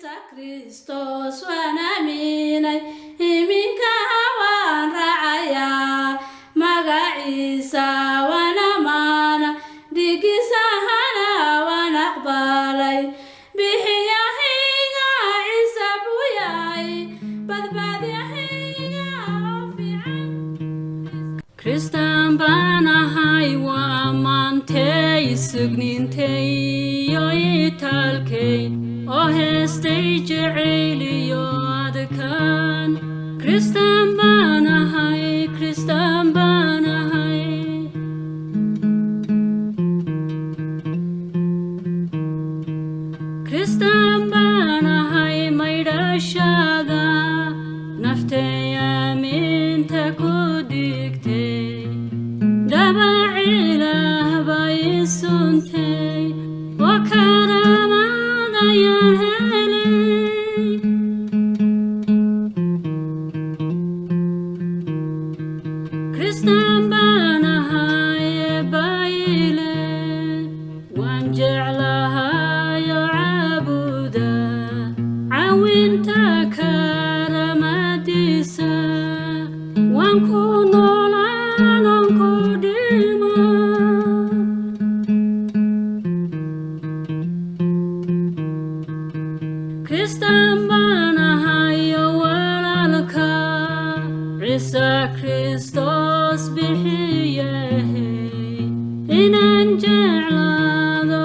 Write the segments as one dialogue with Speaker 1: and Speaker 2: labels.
Speaker 1: Kristoos waan amminay iminka waan raacayaa magaciisa waan amaana dhigisahana waan aqbalay bixiyahayga Ciise buu yahay badbaadiyahayga fiican Kiristaan Baan Ahay waa ammaantay Sugniintay iyo itaalkay heestay Jeceyl iyo adkaan Kiristaan Baan Ahay Kiristaan Baan Ahay Kiristaan Baan Ahay maydhashada Naftay aaminta ku digtay Dabac Ilaah bay suntay waa karaamad ayaan helay Kiristaan Baan Ahay Eebbaa ilaah waan jeclahay caabudaa caawinta karaamadiisa waan ku noolaan aan ku dhimaa Kiristaan Baan Ahay walaalka Ciise Kristoos bixiyay inaan jeclaado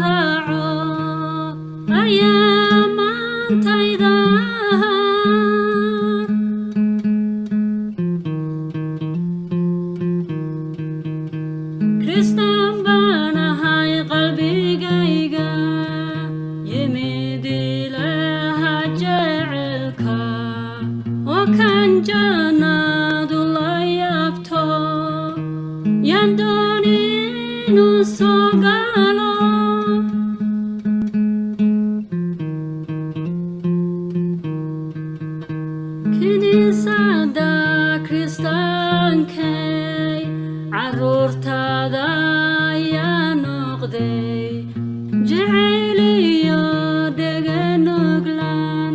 Speaker 1: raaco ayaan maantayda Kiristaan Baan Ahay qalbigayga Yimid Ilaaha Jeceylka oo kan jannadu la yaabto yaan doonin inuu soo galo Kiniisadda Kiristaankay carruurtaada ayaa noqday Jeceyl iyo deganuglaan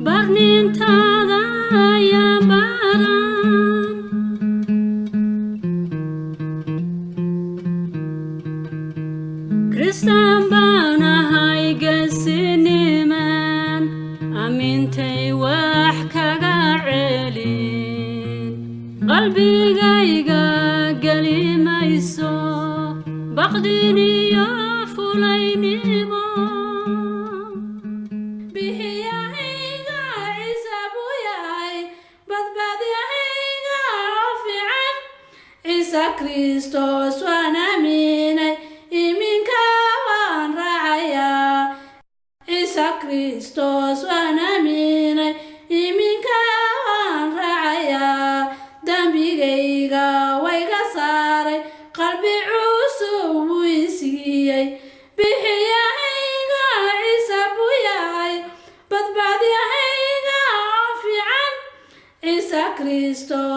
Speaker 1: barnintaada ayaa baran Kiristaan Baan Ahay geesiniman ammintay wax kaga celin qalbigayga geli mayso baqdin iyo fulaynimo bixiyahayga Ciise buu yahay badbaadiyahayga fiican Ciise Kristoos waan amminay iminka waan raacayaa Ciise Kristoos waan amminay iminka waan raacayaa dambigayga wayga saaray qalbi cusub wuu i siiyey bixiyahayga Ciise buu yahay badbaadiyahayga fiican Ciise Kristoos